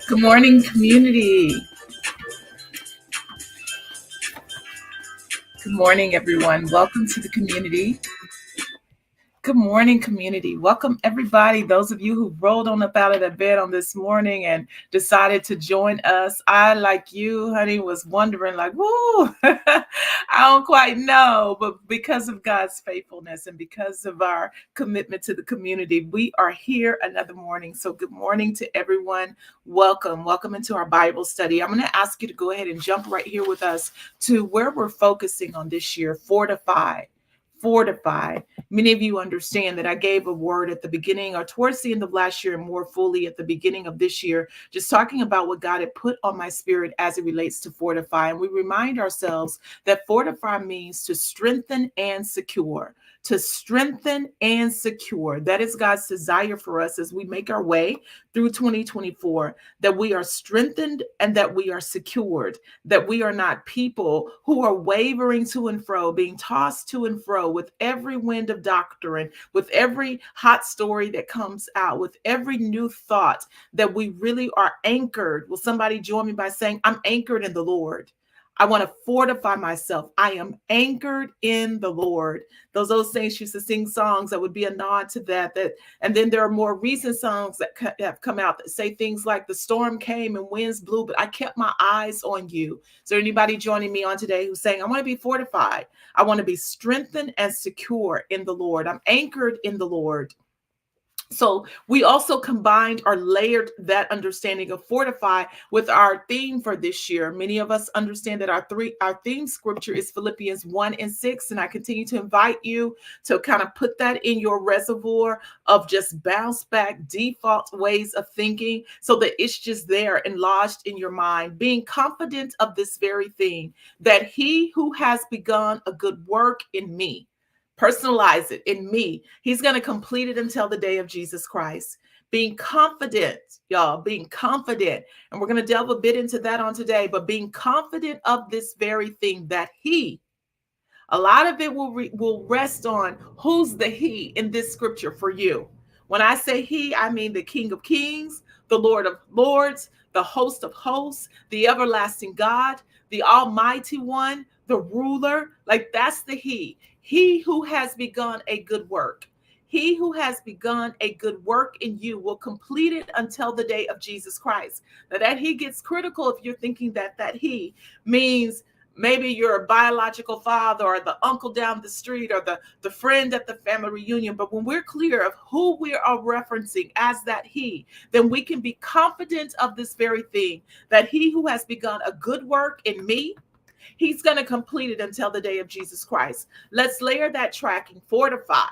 Good morning, community. Good morning, everyone. Welcome to the community. Good morning, community. Welcome, everybody. Those of you who rolled on up out of the bed on this morning and decided to join us. I, like you, honey, was wondering, like, whoo, I don't quite know. But because of God's faithfulness and because of our commitment to the community, we are here another morning. So, good morning to everyone. Welcome. Welcome into our Bible study. I'm going to ask you to go ahead and jump right here with us to where we're focusing on this year, fortify. Fortify. Many of you understand that I gave a word at the beginning or towards the end of last year and more fully at the beginning of this year, just talking about what God had put on my spirit as it relates to fortify. And we remind ourselves that fortify means to strengthen and secure. To strengthen and secure. That is God's desire for us as we make our way through 2024, that we are strengthened and that we are secured, that we are not people who are wavering to and fro, being tossed to and fro with every wind of doctrine, with every hot story that comes out, with every new thought, that we really are anchored. Will somebody join me by saying, I'm anchored in the Lord? I want to fortify myself. I am anchored in the Lord. Those old saints used to sing songs that would be a nod to that. And then there are more recent songs that have come out that say things like, the storm came and winds blew, but I kept my eyes on you. Is there anybody joining me on today who's saying, I want to be fortified? I want to be strengthened and secure in the Lord. I'm anchored in the Lord. So we also combined or layered that understanding of fortify with our theme for this year. Many of us understand that our theme scripture is Philippians 1 and 6. And I continue to invite you to kind of put that in your reservoir of just bounce back default ways of thinking so that it's just there and lodged in your mind, being confident of this very thing, that he who has begun a good work in me, personalize it in me, he's going to complete it until the day of Jesus Christ. Being confident, y'all, being confident. And we're going to delve a bit into that on today, but being confident of this very thing, that he, a lot of it will rest on who's the he in this scripture for you. When I say he, I mean the King of Kings, the Lord of Lords, the host of hosts, the everlasting God, the Almighty One, the ruler. Like, that's the he. He who has begun a good work. He who has begun a good work in you will complete it until the day of Jesus Christ. Now, that he gets critical if you're thinking that he means maybe your biological father or the uncle down the street or the friend at the family reunion. But when we're clear of who we are referencing as that he, then we can be confident of this very thing, that he who has begun a good work in me, he's going to complete it until the day of Jesus Christ. Let's layer that tracking, fortify,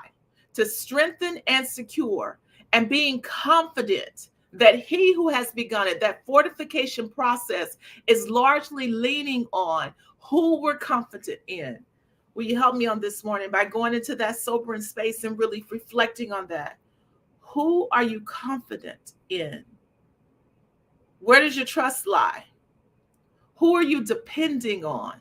to strengthen and secure, and being confident that he who has begun it, that fortification process is largely leaning on who we're confident in. Will you help me on this morning by going into that sobering space and really reflecting on that? Who are you confident in? Where does your trust lie? Who are you depending on?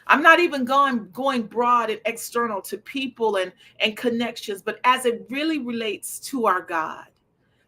I'm not even going broad and external to people and connections, but as it really relates to our God.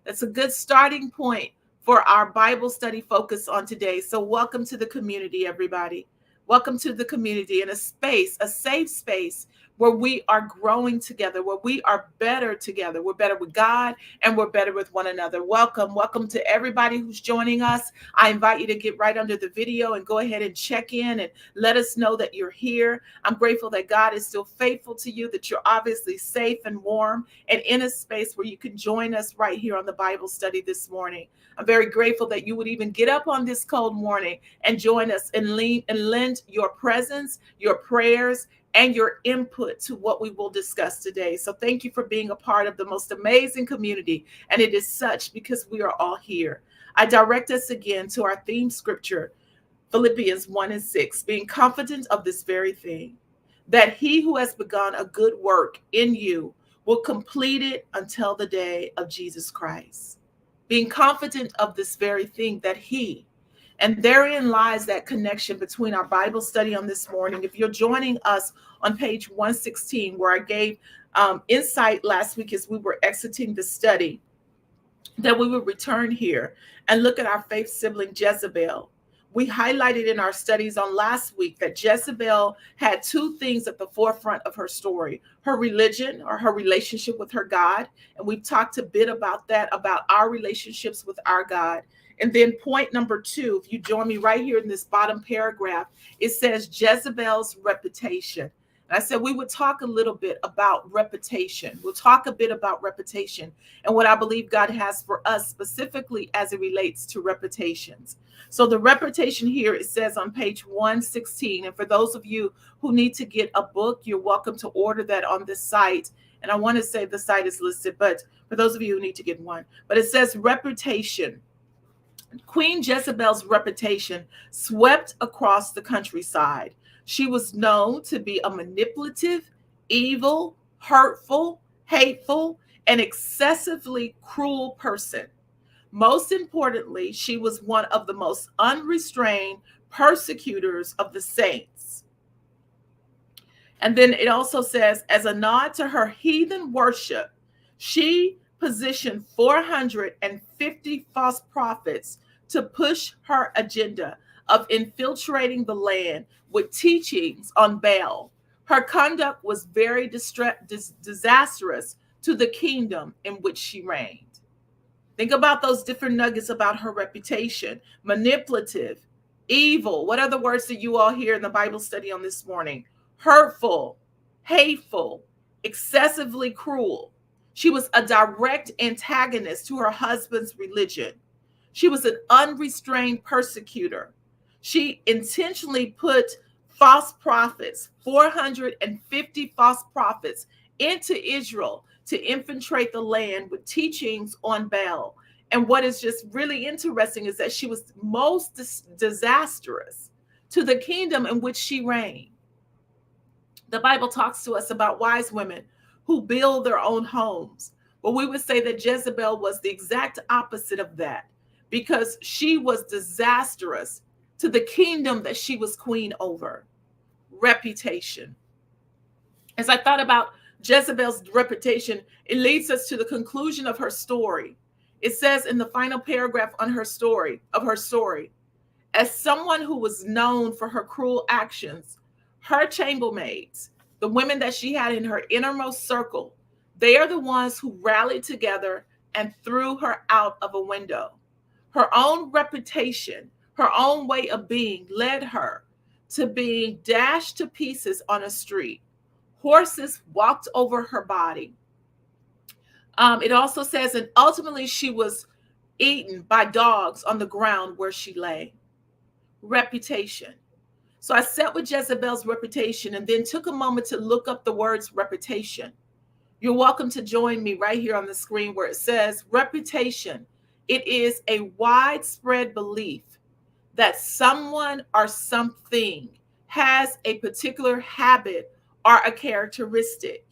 That's a good starting point for our Bible study focus on today. So welcome to the community, everybody. Welcome to the community, in a space, a safe space where we are growing together, where we are better together. We're better with God and we're better with one another. Welcome. Welcome to everybody who's joining us. I invite you to get right under the video and go ahead and check in and let us know that you're here. I'm grateful that God is still faithful to you, that you're obviously safe and warm and in a space where you can join us right here on the Bible study this morning. I'm very grateful that you would even get up on this cold morning and join us and lend your presence, your prayers, and your input to what we will discuss today. So thank you for being a part of the most amazing community. And it is such because we are all here. I direct us again to our theme scripture, Philippians 1 and 6, being confident of this very thing, that he who has begun a good work in you will complete it until the day of Jesus Christ. Being confident of this very thing, that he, and therein lies that connection between our Bible study on this morning. If you're joining us on page 116, where I gave insight last week as we were exiting the study, that we would return here and look at our faith sibling Jezebel. We highlighted in our studies on last week that Jezebel had two things at the forefront of her story: her religion, or her relationship with her God. And we've talked a bit about that, about our relationships with our God. And then point number two, if you join me right here in this bottom paragraph, it says Jezebel's reputation. And I said we would talk a little bit about reputation. We'll talk a bit about reputation and what I believe God has for us specifically as it relates to reputations. So the reputation here, it says on page 116. And for those of you who need to get a book, you're welcome to order that on this site. And I want to say the site is listed, but for those of you who need to get one, but it says reputation. Queen Jezebel's reputation swept across the countryside. She was known to be a manipulative, evil, hurtful, hateful, and excessively cruel person. Most importantly, she was one of the most unrestrained persecutors of the saints. And then it also says, as a nod to her heathen worship, she positioned 450 false prophets to push her agenda of infiltrating the land with teachings on Baal. Her conduct was very disastrous to the kingdom in which she reigned. Think about those different nuggets about her reputation: manipulative, evil. What are the words that you all hear in the Bible study on this morning? Hurtful, hateful, excessively cruel. She was a direct antagonist to her husband's religion. She was an unrestrained persecutor. She intentionally put false prophets, 450 false prophets, into Israel to infiltrate the land with teachings on Baal. And what is just really interesting is that she was most disastrous to the kingdom in which she reigned. The Bible talks to us about wise women who build their own homes. Well, we would say that Jezebel was the exact opposite of that, because she was disastrous to the kingdom that she was queen over. Reputation. As I thought about Jezebel's reputation, it leads us to the conclusion of her story. It says in the final paragraph on her story, as someone who was known for her cruel actions, her chambermaids, the women that she had in her innermost circle, they are the ones who rallied together and threw her out of a window. Her own reputation, her own way of being led her to being dashed to pieces on a street. Horses walked over her body. It also says, and ultimately she was eaten by dogs on the ground where she lay. Reputation. So I sat with Jezebel's reputation and then took a moment to look up the words reputation. You're welcome to join me right here on the screen where it says reputation. It is a widespread belief that someone or something has a particular habit or a characteristic.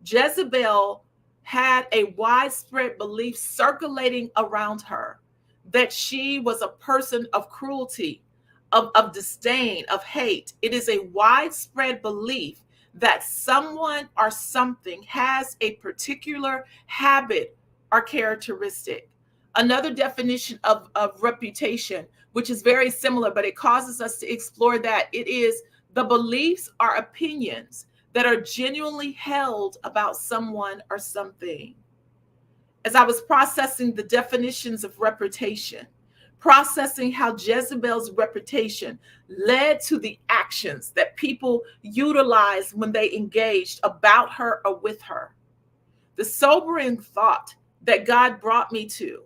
Jezebel had a widespread belief circulating around her that she was a person of cruelty, of disdain, of hate. It is a widespread belief that someone or something has a particular habit or characteristic. Another definition of reputation, which is very similar, but it causes us to explore that. It is the beliefs or opinions that are genuinely held about someone or something. As I was processing the definitions of reputation, processing how Jezebel's reputation led to the actions that people utilized when they engaged about her or with her, the sobering thought that God brought me to,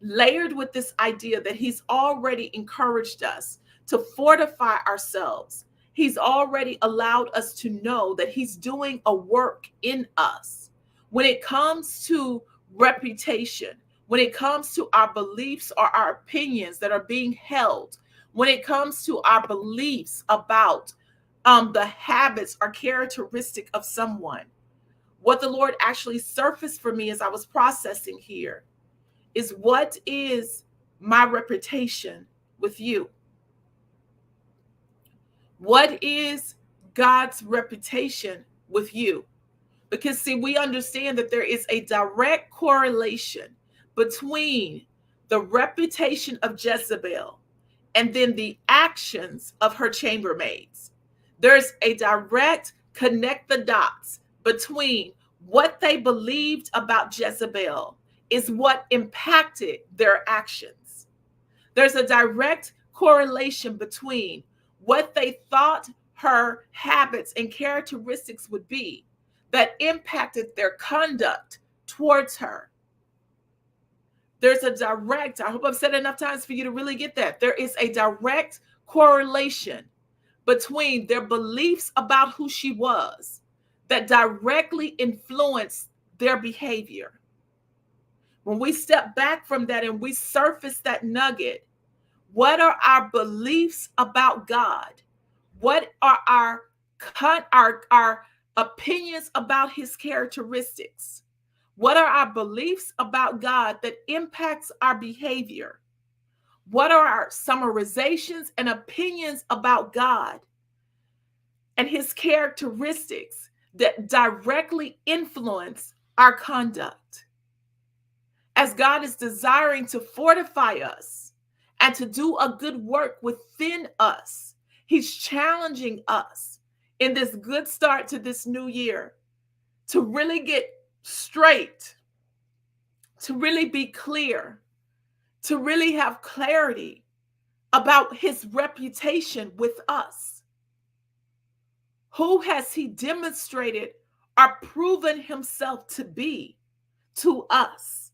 layered with this idea that He's already encouraged us to fortify ourselves. He's already allowed us to know that He's doing a work in us. When it comes to reputation, when it comes to our beliefs or our opinions that are being held, when it comes to our beliefs about the habits or characteristic of someone, what the Lord actually surfaced for me as I was processing here is, what is my reputation with you? What is God's reputation with you? Because see, we understand that there is a direct correlation between the reputation of Jezebel and then the actions of her chambermaids. There's a direct connect the dots between what they believed about Jezebel is what impacted their actions. There's a direct correlation between what they thought her habits and characteristics would be that impacted their conduct towards her. There's a direct, I hope I've said it enough times for you to really get that. There is a direct correlation between their beliefs about who she was that directly influenced their behavior. When we step back from that and we surface that nugget, what are our beliefs about God? What are our opinions about his characteristics? What are our beliefs about God that impacts our behavior? What are our summarizations and opinions about God and his characteristics that directly influence our conduct? As God is desiring to fortify us and to do a good work within us, he's challenging us in this good start to this new year to really get straight, to really be clear, to really have clarity about his reputation with us. Who has he demonstrated or proven himself to be to us?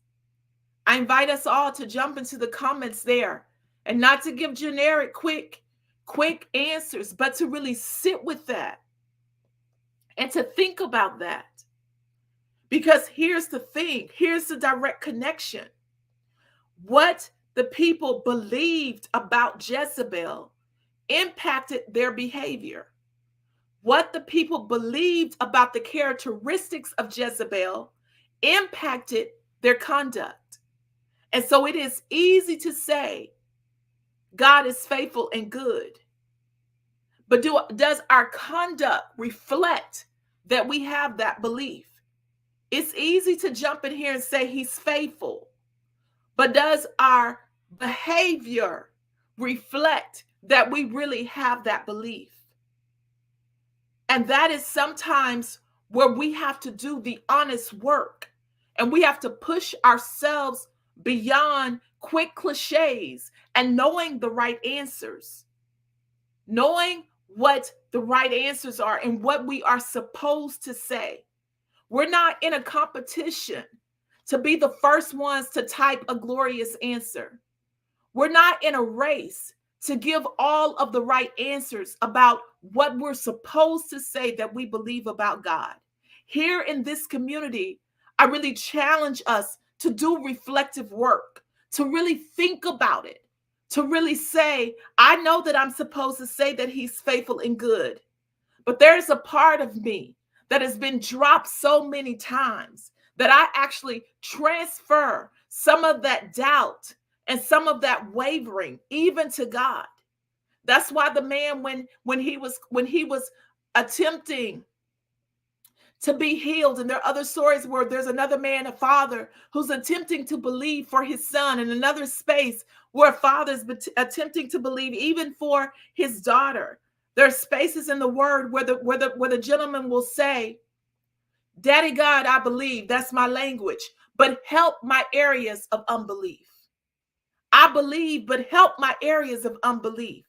I invite us all to jump into the comments there and not to give generic, quick answers, but to really sit with that and to think about that. Because here's the thing, here's the direct connection. What the people believed about Jezebel impacted their behavior. What the people believed about the characteristics of Jezebel impacted their conduct. And so it is easy to say, God is faithful and good. But does our conduct reflect that we have that belief? It's easy to jump in here and say he's faithful. But does our behavior reflect that we really have that belief? And that is sometimes where we have to do the honest work. And we have to push ourselves beyond quick cliches and knowing the right answers. Knowing what the right answers are and what we are supposed to say. We're not in a competition to be the first ones to type a glorious answer. We're not in a race to give all of the right answers about what we're supposed to say that we believe about God. Here in this community, I really challenge us to do reflective work, to really think about it, to really say, I know that I'm supposed to say that he's faithful and good, but there's a part of me that has been dropped so many times that I actually transfer some of that doubt and some of that wavering even to God. That's why the man, when he was attempting to be healed, and there are other stories where there's another man, a father, who's attempting to believe for his son, and another space where a father's attempting to believe even for his daughter. There are spaces in the word where the gentleman will say, Daddy God, I believe, that's my language, but help my areas of unbelief. I believe, but help my areas of unbelief.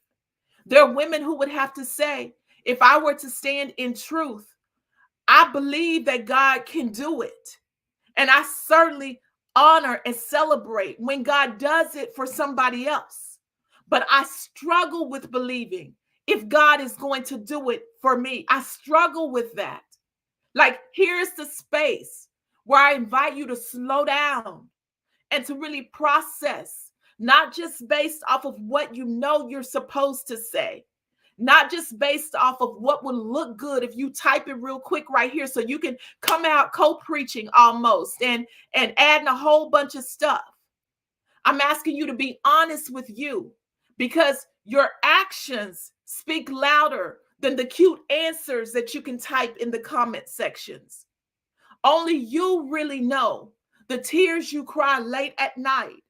There are women who would have to say, if I were to stand in truth, I believe that God can do it. And I certainly honor and celebrate when God does it for somebody else. But I struggle with believing if God is going to do it for me. I struggle with that. Like, here's the space where I invite you to slow down and to really process, not just based off of what you know you're supposed to say, not just based off of what would look good if you type it real quick right here so you can come out co-preaching almost and adding a whole bunch of stuff. I'm asking you to be honest with you, because your actions speak louder than the cute answers that you can type in the comment sections. Only you really know the tears you cry late at night,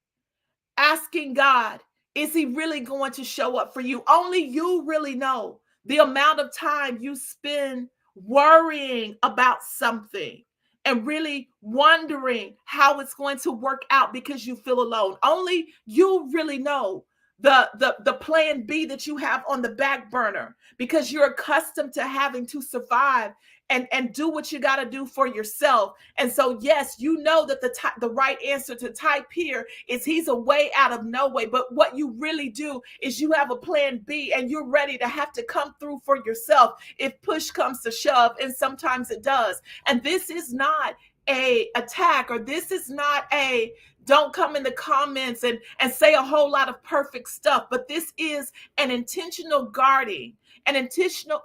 asking God, is he really going to show up for you? Only you really know the amount of time you spend worrying about something and really wondering how it's going to work out because you feel alone. Only you really know the plan B that you have on the back burner because you're accustomed to having to survive and do what you got to do for yourself. And so, yes, you know that the right answer to type here is he's a way out of no way. But what you really do is you have a plan B and you're ready to have to come through for yourself if push comes to shove. And sometimes it does. And this is not a attack, or this is not a don't come in the comments and say a whole lot of perfect stuff, but this is an intentional guarding, an intentional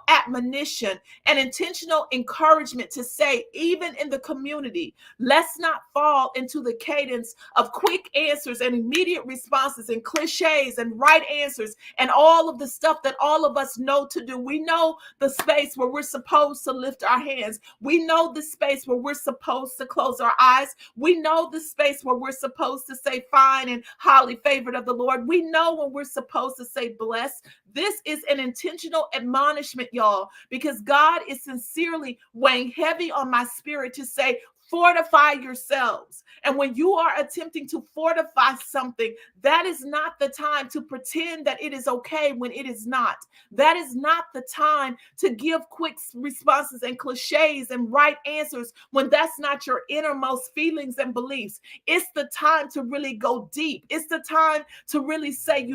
admonition, an intentional encouragement to say, even in the community, let's not fall into the cadence of quick answers and immediate responses and cliches and right answers and all of the stuff that all of us know to do. We know the space where we're supposed to lift our hands. We know the space where we're supposed to close our eyes. We know the space where we're supposed to say fine and highly favored of the Lord. We know when we're supposed to say blessed. This is an intentional admonishment, y'all, because God is sincerely weighing heavy on my spirit to say, fortify yourselves. And when you are attempting to fortify something, that is not the time to pretend that it is okay when it is not. That is not the time to give quick responses and cliches and right answers when that's not your innermost feelings and beliefs. It's the time to really go deep. It's the time to really say,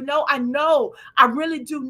I really do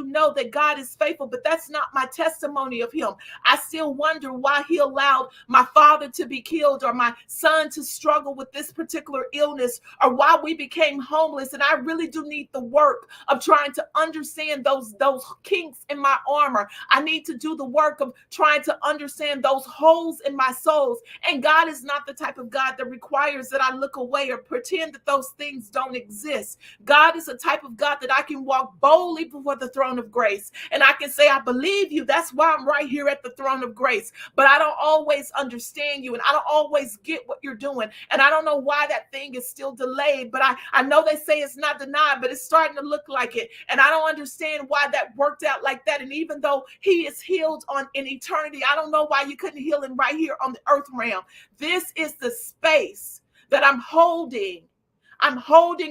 know that God is faithful, but that's not my testimony of him. I still wonder why he allowed my father to be killed or my son to struggle with this particular illness, or why we became homeless. And I really do need the work of trying to understand those kinks in my armor. I need to do the work of trying to understand those holes in my souls. And God is not the type of God that requires that I look away or pretend that those things don't exist. God is a type of God that I can walk boldly before the throne of grace. And I can say, I believe you. That's why I'm right here at the throne of grace. But I don't always understand you, and I don't always get what you're doing, and I don't know why that thing is still delayed, but I know they say it's not denied, but it's starting to look like it, and I don't understand why that worked out like that. And even though he is healed in eternity, I don't know why you couldn't heal him right here on the earth realm. This is the space that I'm holding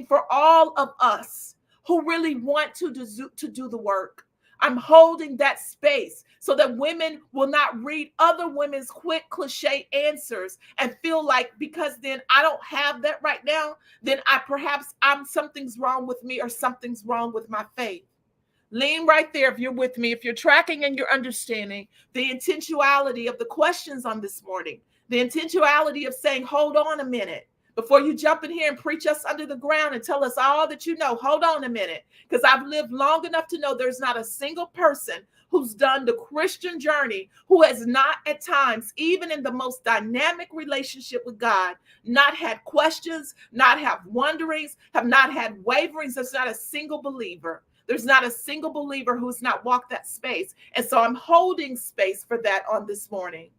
for all of us who really want to do the work. I'm holding that space so that women will not read other women's quick cliche answers and feel like, because then I don't have that right now, then something's wrong with me or something's wrong with my faith. Lean right there if you're with me, if you're tracking and you're understanding the intentionality of the questions on this morning, the intentionality of saying, hold on a minute. Before you jump in here and preach us under the ground and tell us all that you know, hold on a minute, because I've lived long enough to know there's not a single person who's done the Christian journey who has not at times, even in the most dynamic relationship with God, not had questions, not have wonderings, have not had waverings. There's not a single believer. There's not a single believer who's not walked that space. And so I'm holding space for that on this morning.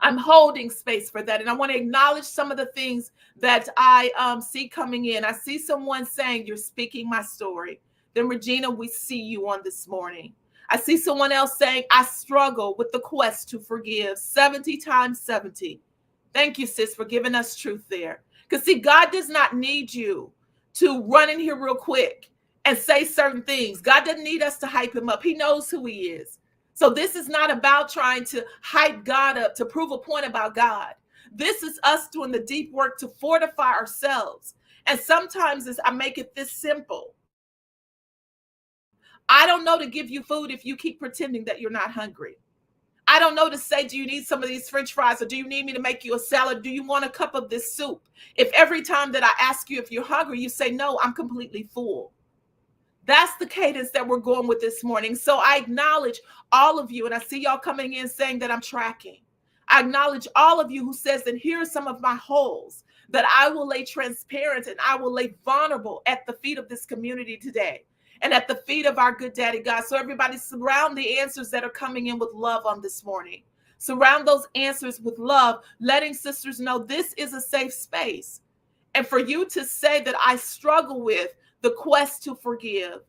I'm holding space for that. And I want to acknowledge some of the things that I see coming in. I see someone saying, you're speaking my story. Then Regina, we see you on this morning. I see someone else saying, I struggle with the quest to forgive 70 times 70. Thank you, sis, for giving us truth there. Because see, God does not need you to run in here real quick and say certain things. God doesn't need us to hype him up. He knows who he is. So this is not about trying to hype God up to prove a point about God. This is us doing the deep work to fortify ourselves. And sometimes I make it this simple. I don't know to give you food if you keep pretending that you're not hungry. I don't know to say, do you need some of these French fries, or do you need me to make you a salad? Do you want a cup of this soup? If every time that I ask you if you're hungry, you say, no, I'm completely full. That's the cadence that we're going with this morning. So I acknowledge all of you, and I see y'all coming in saying that I'm tracking. I acknowledge all of you who says that here are some of my holes that I will lay transparent and I will lay vulnerable at the feet of this community today and at the feet of our good daddy God. So everybody surround the answers that are coming in with love on this morning. Surround those answers with love, letting sisters know this is a safe space. And for you to say that I struggle with the quest to forgive,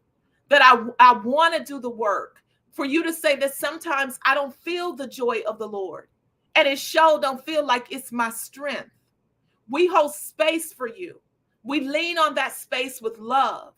that I want to do the work, for you to say that sometimes I don't feel the joy of the Lord, and it sure don't feel like it's my strength. We hold space for you. We lean on that space with love.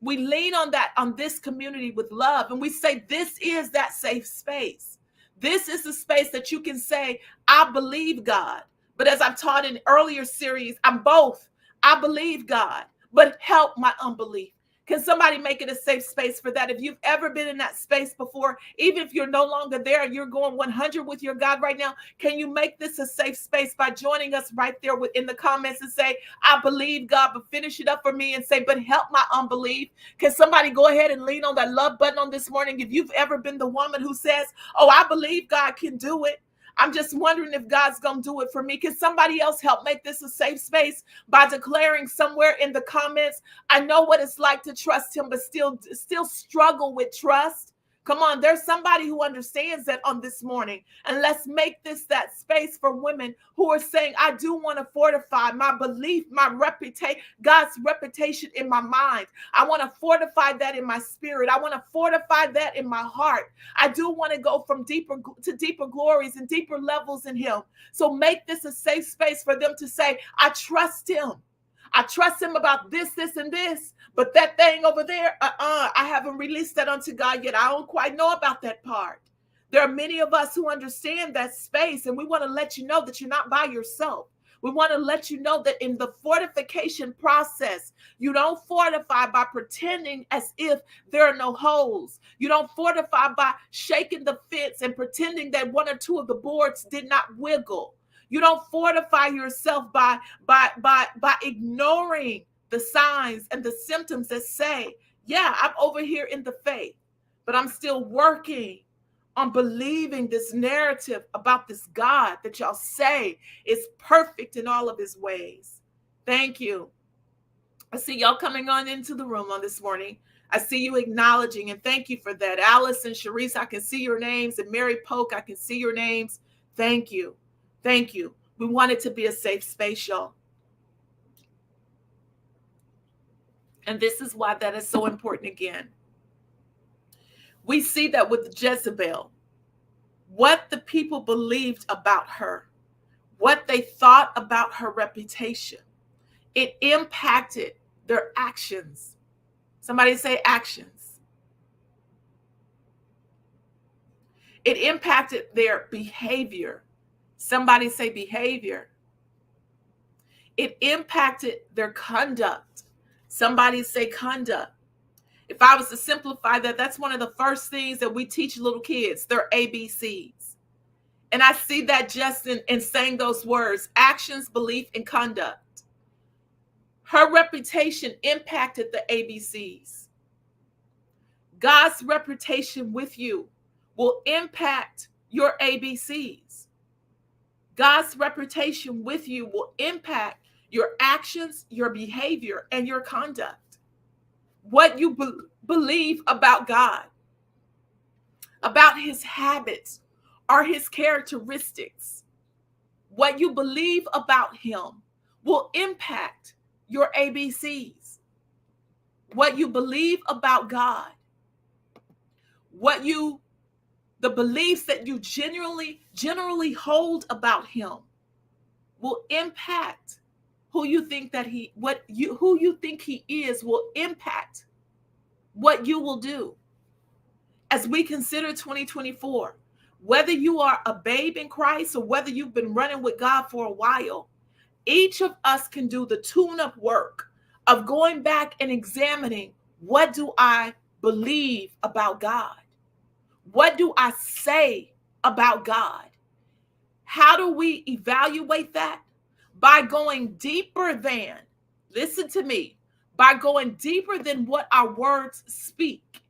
We lean on this community with love, and we say this is that safe space. This is the space that you can say, I believe God. But as I've taught in earlier series, I'm both. I believe God, but help my unbelief. Can somebody make it a safe space for that? If you've ever been in that space before, even if you're no longer there and you're going 100 with your God right now, can you make this a safe space by joining us right there in the comments and say, I believe God, but finish it up for me and say, but help my unbelief. Can somebody go ahead and lean on that love button on this morning? If you've ever been the woman who says, oh, I believe God can do it. I'm just wondering if God's going to do it for me. Can somebody else help make this a safe space by declaring somewhere in the comments, I know what it's like to trust him, but still struggle with trust? Come on, there's somebody who understands that on this morning. And let's make this that space for women who are saying, I do want to fortify my belief, my reputation, God's reputation in my mind. I want to fortify that in my spirit. I want to fortify that in my heart. I do want to go from deeper to deeper glories and deeper levels in him. So make this a safe space for them to say, I trust him. I trust him about this, and this, but that thing over there, I haven't released that unto God yet. I don't quite know about that part. There are many of us who understand that space, and we want to let you know that you're not by yourself. We want to let you know that in the fortification process, you don't fortify by pretending as if there are no holes. You don't fortify by shaking the fence and pretending that one or two of the boards did not wiggle. You don't fortify yourself by ignoring the signs and the symptoms that say, yeah, I'm over here in the faith, but I'm still working on believing this narrative about this God that y'all say is perfect in all of his ways. Thank you. I see y'all coming on into the room on this morning. I see you acknowledging, and thank you for that. Alice and Sharice, I can see your names, and Mary Polk, I can see your names. Thank you. Thank you. We want it to be a safe space, y'all. And this is why that is so important again. We see that with Jezebel, what the people believed about her, what they thought about her reputation, it impacted their actions. Somebody say actions. It impacted their behavior. Somebody say behavior. It impacted their conduct. Somebody say conduct. If I was to simplify that, that's one of the first things that we teach little kids, their ABCs. And I see that just in saying those words, actions, belief, and conduct. Her reputation impacted the ABCs. God's reputation with you will impact your ABCs. God's reputation with you will impact your actions, your behavior, and your conduct. What you believe about God, about his habits or his characteristics, what you believe about him will impact your ABCs. What you believe about God, the beliefs that you generally hold about him will impact who you think he is, will impact what you will do. As we consider 2024, whether you are a babe in Christ or whether you've been running with God for a while, each of us can do the tune-up work of going back and examining, what do I believe about God? What do I say about God? How do we evaluate that? By going deeper than, listen to me, by going deeper than what our words speak.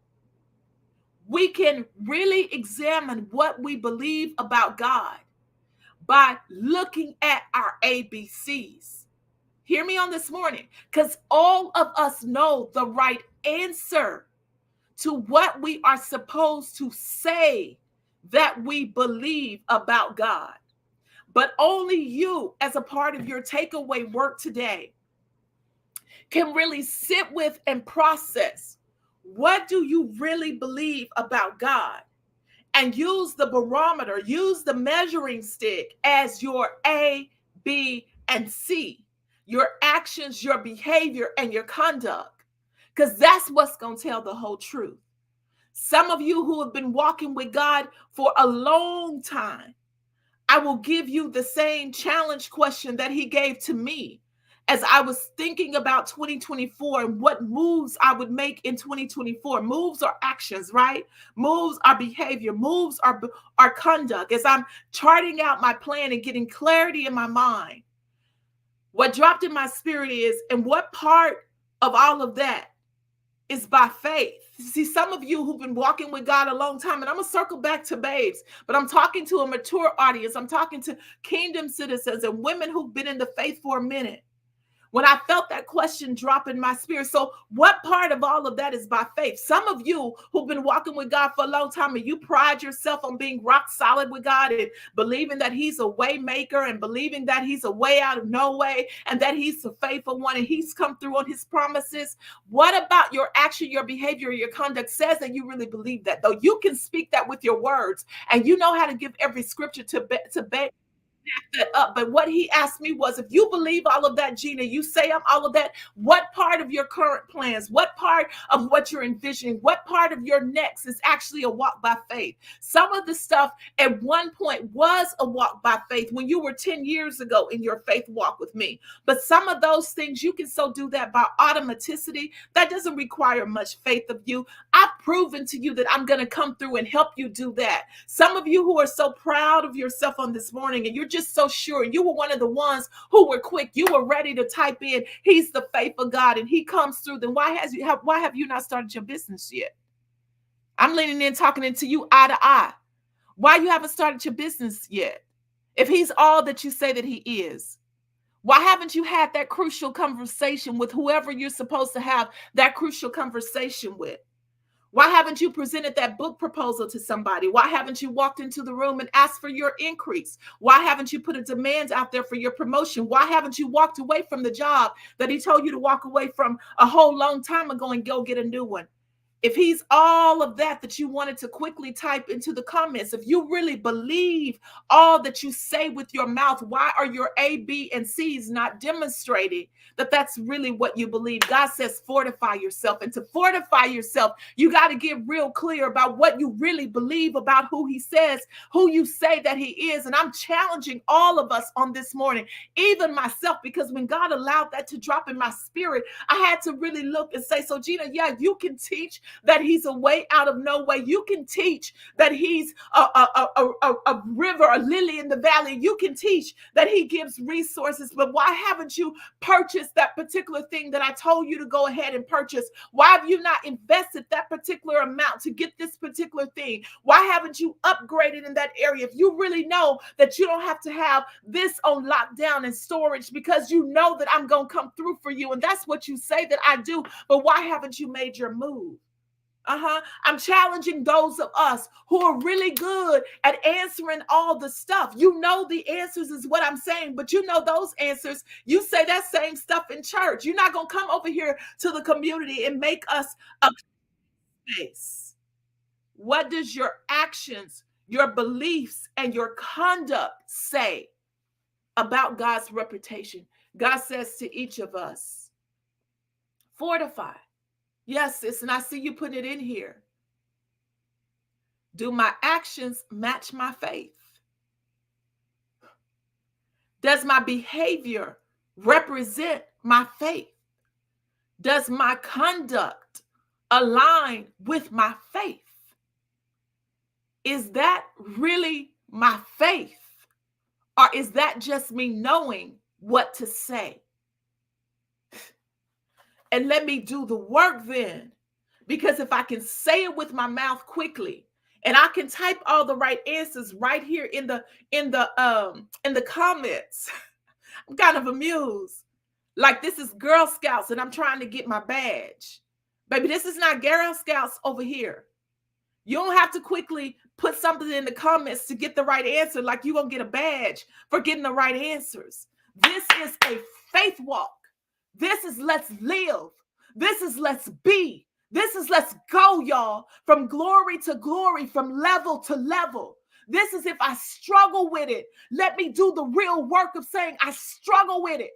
We can really examine what we believe about God by looking at our ABCs. Hear me on this morning, because all of us know the right answer to what we are supposed to say that we believe about God. But only you, as a part of your takeaway work today, can really sit with and process, what do you really believe about God? And use the barometer, use the measuring stick as your A, B, and C, your actions, your behavior, and your conduct, because that's what's going to tell the whole truth. Some of you who have been walking with God for a long time, I will give you the same challenge question that he gave to me as I was thinking about 2024 and what moves I would make in 2024. Moves are actions, right? Moves are behavior. Moves are conduct. As I'm charting out my plan and getting clarity in my mind, what dropped in my spirit is, and what part of all of that is by faith. See, some of you who've been walking with God a long time, and I'm going to circle back to babes, but I'm talking to a mature audience. I'm talking to kingdom citizens and women who've been in the faith for a minute. When I felt that question drop in my spirit, so what part of all of that is by faith? Some of you who've been walking with God for a long time and you pride yourself on being rock solid with God and believing that he's a way maker and believing that he's a way out of no way and that he's the faithful one and he's come through on his promises. What about your action, your behavior, your conduct says that you really believe that? Though you can speak that with your words and you know how to give every scripture to that up. But what he asked me was, if you believe all of that, Gina, you say I'm all of that, what part of your current plans, what part of what you're envisioning, what part of your next is actually a walk by faith? Some of the stuff at one point was a walk by faith when you were 10 years ago in your faith walk with me. But some of those things, you can so do that by automaticity. That doesn't require much faith of you. I've proven to you that I'm going to come through and help you do that. Some of you who are so proud of yourself on this morning and you're just so sure, you were one of the ones who were quick, you were ready to type in, he's the faithful God and he comes through, then why have you not started your business yet? I'm leaning in, talking into you eye to eye. Why you haven't started your business yet? If he's all that you say that he is, why haven't you had that crucial conversation with whoever you're supposed to have that crucial conversation with? Why haven't you presented that book proposal to somebody? Why haven't you walked into the room and asked for your increase? Why haven't you put a demand out there for your promotion? Why haven't you walked away from the job that he told you to walk away from a whole long time ago and go get a new one? If he's all of that you wanted to quickly type into the comments, if you really believe all that you say with your mouth, why are your A, B, and C's not demonstrating that that's really what you believe? God says fortify yourself. And to fortify yourself, you got to get real clear about what you really believe about who he says, who you say that he is. And I'm challenging all of us on this morning, even myself, because when God allowed that to drop in my spirit, I had to really look and say, so Gina, yeah, you can teach that he's a way out of no way. You can teach that he's a river, a lily in the valley. You can teach that he gives resources, but why haven't you purchased that particular thing that I told you to go ahead and purchase? Why have you not invested that particular amount to get this particular thing? Why haven't you upgraded in that area? If you really know that you don't have to have this on lockdown and storage because you know that I'm going to come through for you, and that's what you say that I do, but why haven't you made your move? I'm challenging those of us who are really good at answering all the stuff. You know the answers is what I'm saying, but you know those answers. You say that same stuff in church. You're not going to come over here to the community and make us a space. What does your actions, your beliefs, and your conduct say about God's reputation? God says to each of us, fortify. Yes, sis, and I see you putting it in here. Do my actions match my faith? Does my behavior represent my faith? Does my conduct align with my faith? Is that really my faith? Or is that just me knowing what to say? And let me do the work then. Because if I can say it with my mouth quickly, and I can type all the right answers right here in the comments, I'm kind of amused. Like this is Girl Scouts and I'm trying to get my badge. Baby, this is not Girl Scouts over here. You don't have to quickly Put something in the comments to get the right answer, like you're going to get a badge for getting the right answers. This is a faith walk. This is let's live. This is let's be. This is let's go, y'all, from glory to glory, from level to level. This is if I struggle with it, let me do the real work of saying I struggle with it.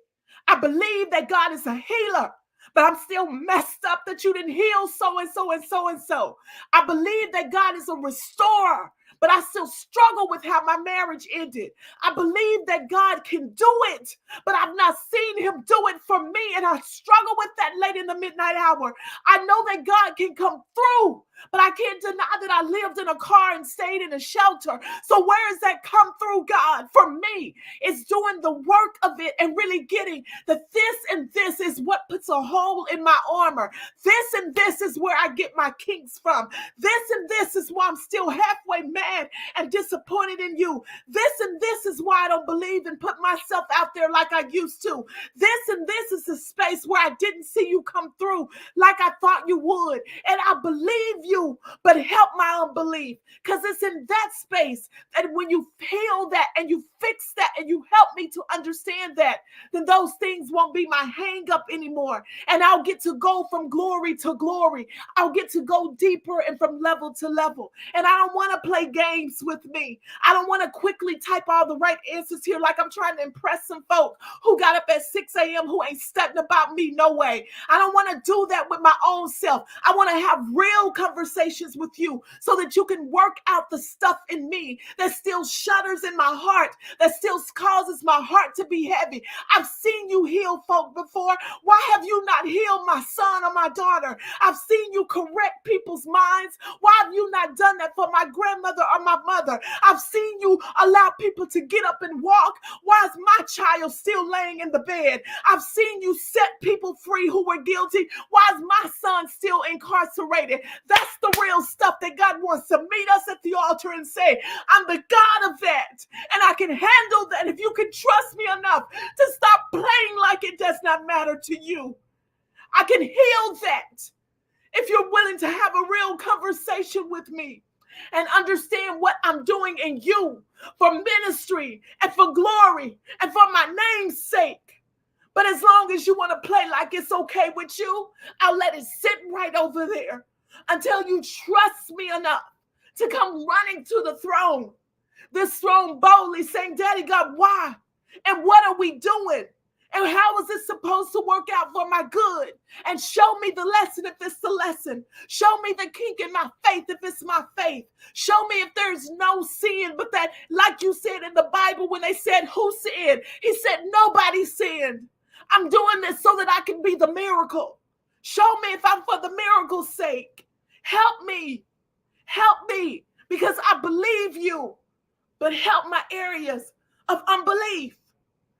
I believe that God is a healer, but I'm still messed up that you didn't heal so and so and so and so. I believe that God is a restorer, but I still struggle with how my marriage ended. I believe that God can do it, but I've not seen him do it for me, and I struggle with that late in the midnight hour. I know that God can come through, but I can't deny that I lived in a car and stayed in a shelter. So where has that come through, God? For me, it's doing the work of it and really getting that this and this is what puts a hole in my armor. This and this is where I get my kinks from. This and this is why I'm still halfway mad and disappointed in you. This and this is why I don't believe and put myself out there like I used to. This and this is the space where I didn't see you come through like I thought you would. And I believe you, but help my unbelief, because it's in that space that when you heal that and you fix that and you help me to understand that, then those things won't be my hang up anymore. And I'll get to go from glory to glory. I'll get to go deeper and from level to level. And I don't want to play games with me. I don't want to quickly type all the right answers here like I'm trying to impress some folk who got up at 6 a.m. who ain't studying about me. No way. I don't want to do that with my own self. I want to have real conversations with you so that you can work out the stuff in me that still shudders in my heart, that still causes my heart to be heavy. I've seen you heal folk before. Why have you not healed my son or my daughter? I've seen you correct people's minds. Why have you not done that for my grandmother or my mother? I've seen you allow people to get up and walk. Why is my child still laying in the bed? I've seen you set people free who were guilty. Why is my son still incarcerated? That's the real stuff that God wants to meet us at the altar and say, I'm the God of that, and I can handle that if you can trust me enough to stop playing like it does not matter to you. I can heal that if you're willing to have a real conversation with me and understand what I'm doing in you for ministry and for glory and for my name's sake. But as long as you want to play like it's okay with you, I'll let it sit right over there until you trust me enough to come running to the throne. This throne boldly saying, Daddy God, why? And what are we doing? And how is this supposed to work out for my good? And show me the lesson if it's the lesson. Show me the kink in my faith if it's my faith. Show me if there's no sin, but that, like you said in the Bible, when they said, who sinned? He said, nobody sinned. I'm doing this so that I can be the miracle. Show me if I'm for the miracle's sake. Help me, because I believe you, but help my areas of unbelief.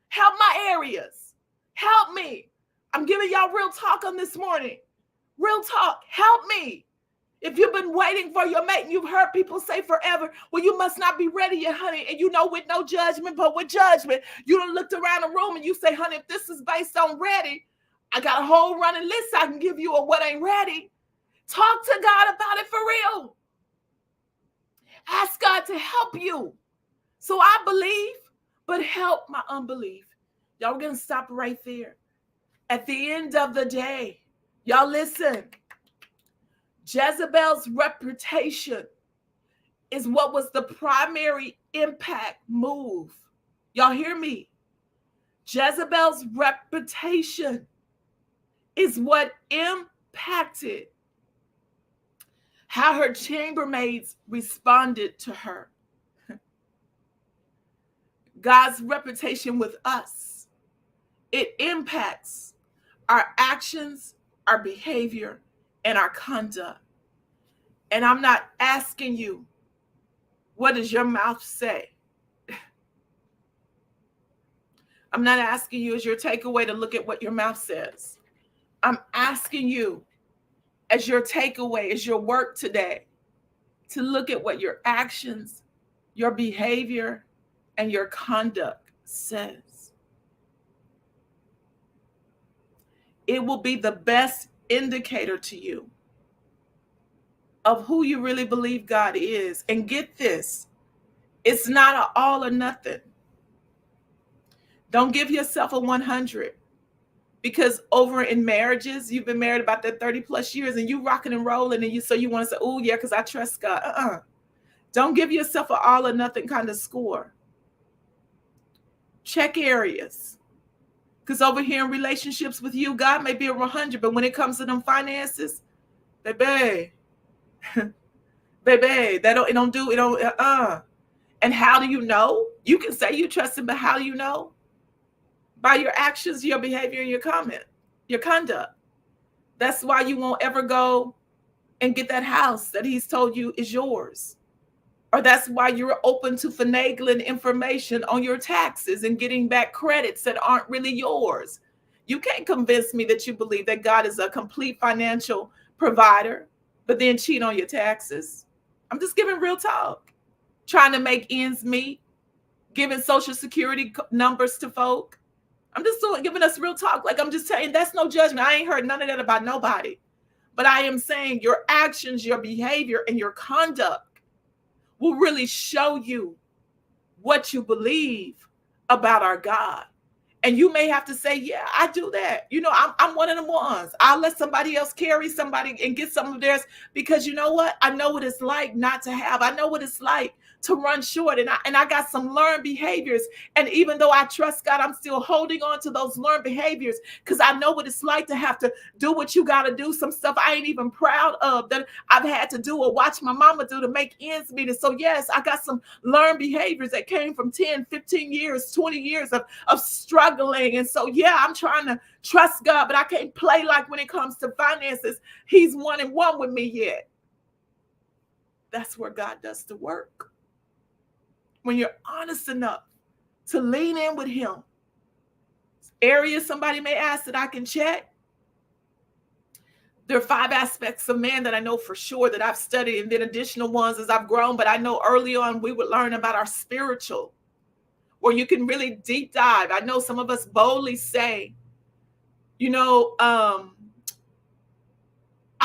Help my areas. Help me. I'm giving y'all real talk on this morning. Real talk. Help me. If you've been waiting for your mate and you've heard people say forever, well, you must not be ready yet, honey. And you know, with no judgment, but with judgment, you done looked around the room and you say, honey, if this is based on ready, I got a whole running list I can give you of what ain't ready. Talk to God about it for real. Ask God to help you. So I believe, but help my unbelief. Y'all, we're going to stop right there. At the end of the day, y'all listen, Jezebel's reputation is what was the primary impact move. Y'all hear me? Jezebel's reputation is what impacted how her chambermaids responded to her. God's reputation with us, it impacts our actions, our behavior, and our conduct. And I'm not asking you, what does your mouth say? I'm not asking you as your takeaway to look at what your mouth says. I'm asking you as your takeaway, as your work today, to look at what your actions, your behavior, and your conduct says. It will be the best indicator to you of who you really believe God is. And get this, it's not an all or nothing. Don't give yourself a 100, because over in marriages, you've been married about that 30 plus years and you rocking and rolling, and you want to say, oh yeah, because I trust God. Don't give yourself an all or nothing kind of score. Check areas. Because over here in relationships with you, God may be a 100, but when it comes to them finances, baby, baby, it don't do, it don't, And how do you know? You can say you trust him, but how do you know? By your actions, your behavior, and your conduct. That's why you won't ever go and get that house that he's told you is yours. Or that's why you're open to finagling information on your taxes and getting back credits that aren't really yours. You can't convince me that you believe that God is a complete financial provider, but then cheat on your taxes. I'm just giving real talk. Trying to make ends meet, giving social security numbers to folk. I'm just giving us real talk. Like, I'm just saying, that's no judgment. I ain't heard none of that about nobody. But I am saying your actions, your behavior, and your conduct will really show you what you believe about our God. And you may have to say, yeah, I do that. I'm one of the ones. I'll let somebody else carry somebody and get some of theirs, because you know what? I know what it's like not to have. I know what it's like to run short. And I got some learned behaviors. And even though I trust God, I'm still holding on to those learned behaviors, because I know what it's like to have to do what you got to do. Some stuff I ain't even proud of that I've had to do or watch my mama do to make ends meet. And so, yes, I got some learned behaviors that came from 10, 15 years, 20 years of struggling. And so, yeah, I'm trying to trust God, but I can't play like when it comes to finances, he's 1 and 1 with me yet. That's where God does the work. When you're honest enough to lean in with him. Areas somebody may ask that I can check. There are 5 aspects of man that I know for sure that I've studied, and then additional ones as I've grown. But I know early on we would learn about our spiritual, where you can really deep dive. I know some of us boldly say, I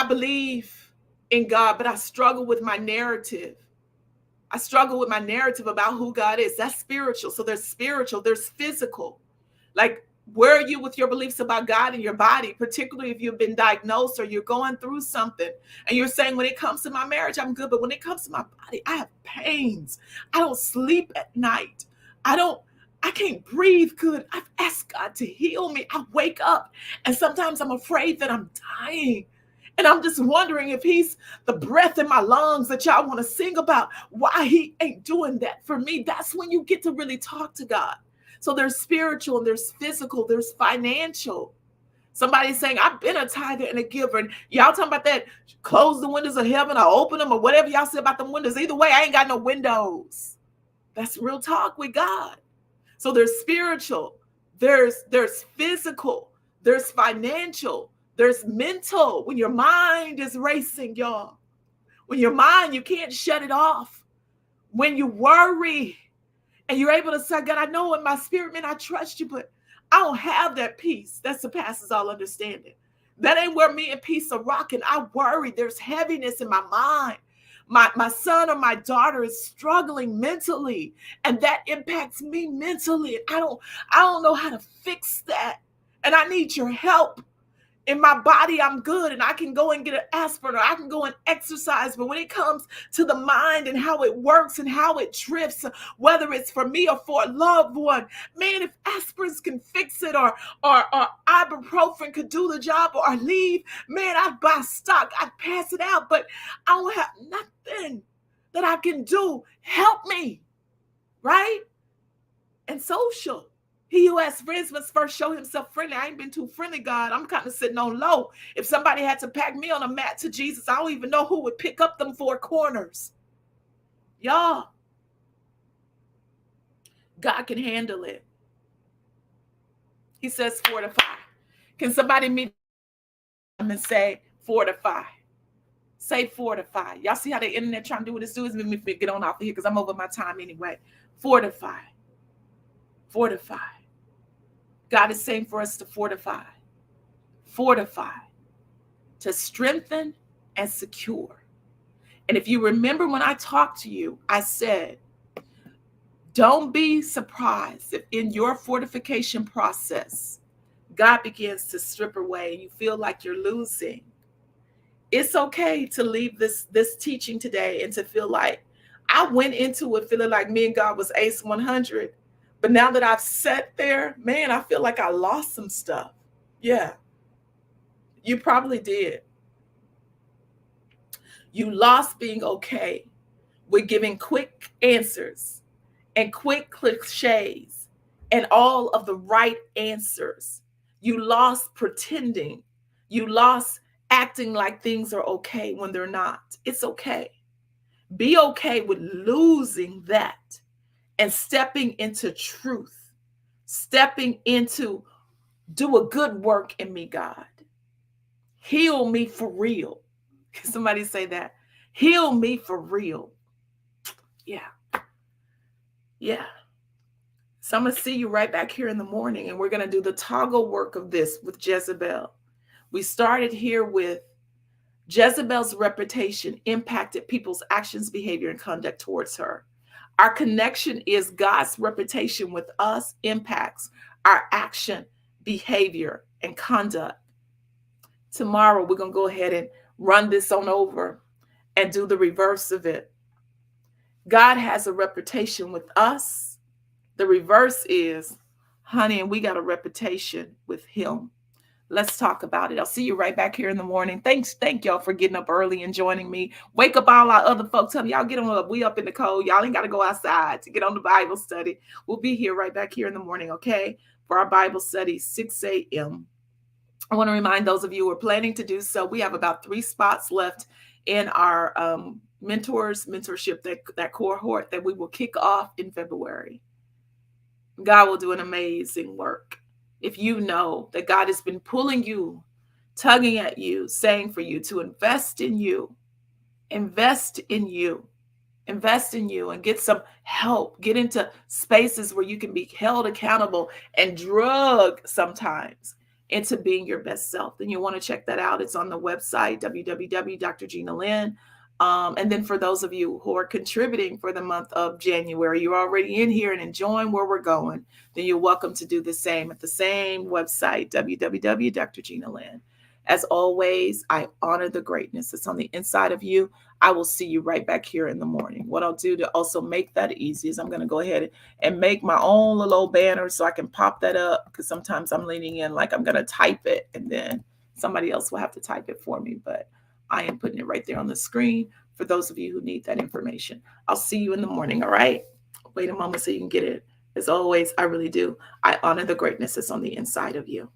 believe in God, but I struggle with my narrative. I struggle with my narrative about who God is. That's spiritual. So there's spiritual, there's physical. Like, where are you with your beliefs about God and your body, particularly if you've been diagnosed or you're going through something and you're saying, when it comes to my marriage, I'm good, but when it comes to my body, I have pains. I don't sleep at night. I can't breathe good. I've asked God to heal me. I wake up and sometimes I'm afraid that I'm dying. And I'm just wondering if he's the breath in my lungs that y'all want to sing about, why he ain't doing that for me. That's when you get to really talk to God. So there's spiritual, and there's physical, there's financial. Somebody's saying, I've been a tither and a giver. And y'all talking about that, close the windows of heaven or open them or whatever y'all say about them windows. Either way, I ain't got no windows. That's real talk with God. So there's spiritual, there's physical, there's financial, there's mental. When your mind is racing, y'all. When your mind, you can't shut it off. When you worry and you're able to say, God, I know in my spirit, man, I trust you, but I don't have that peace that surpasses all understanding. That ain't where me and peace are rocking. I worry. There's heaviness in my mind. My son or my daughter is struggling mentally, and that impacts me mentally. I don't know how to fix that. And I need your help. In my body, I'm good, and I can go and get an aspirin, or I can go and exercise. But when it comes to the mind and how it works and how it drifts, whether it's for me or for a loved one, man, if aspirins can fix it, or ibuprofen could do the job, or leave, man, I'd buy stock, I'd pass it out. But I don't have nothing that I can do. Help me, right? And social. He who has friends must first show himself friendly. I ain't been too friendly, God. I'm kind of sitting on low. If somebody had to pack me on a mat to Jesus, I don't even know who would pick up them 4 corners. Y'all, God can handle it. He says fortify. Can somebody meet him and say fortify? Say fortify. Y'all see how the internet trying to do what it's doing? It's making me get on off of here because I'm over my time anyway. Fortify. Fortify. God is saying for us to fortify, to strengthen and secure. And if you remember when I talked to you, I said, don't be surprised if in your fortification process, God begins to strip away and you feel like you're losing. It's okay to leave this teaching today and to feel like I went into it feeling like me and God was ace 100. But now that I've sat there, man, I feel like I lost some stuff. Yeah, you probably did. You lost being okay with giving quick answers and quick cliches and all of the right answers. You lost pretending. You lost acting like things are okay when they're not. It's okay. Be okay with losing that and stepping into truth, stepping into do a good work in me, God. Heal me for real. Can somebody say that? Heal me for real. Yeah. Yeah. So I'm going to see you right back here in the morning, and we're going to do the toggle work of this with Jezebel. We started here with Jezebel's reputation impacted people's actions, behavior, and conduct towards her. Our connection is God's reputation with us impacts our action, behavior, and conduct. Tomorrow, we're going to go ahead and run this on over and do the reverse of it. God has a reputation with us. The reverse is, honey, and we got a reputation with him. Let's talk about it. I'll see you right back here in the morning. Thank y'all for getting up early and joining me. Wake up all our other folks. Tell me, y'all get on up. We up in the cold. Y'all ain't got to go outside to get on the Bible study. We'll be here right back here in the morning, okay? For our Bible study, 6 a.m. I want to remind those of you who are planning to do so, we have about 3 spots left in our mentorship, that cohort that we will kick off in February. God will do an amazing work. If you know that God has been pulling you, tugging at you, saying for you to invest in you, invest in you, invest in you, and get some help, get into spaces where you can be held accountable and drugged sometimes into being your best self, then you want to check that out. It's on the website, www.drginalynn. And then for those of you who are contributing for the month of January, you're already in here and enjoying where we're going, then you're welcome to do the same at the same website, www.drginalynn. As always, I honor the greatness that's on the inside of you. I will see you right back here in the morning. What I'll do to also make that easy is I'm going to go ahead and make my own little old banner so I can pop that up, because sometimes I'm leaning in like I'm going to type it and then somebody else will have to type it for me. But I am putting it right there on the screen for those of you who need that information. I'll see you in the morning, all right? Wait a moment so you can get it. As always, I really do. I honor the greatness that's on the inside of you.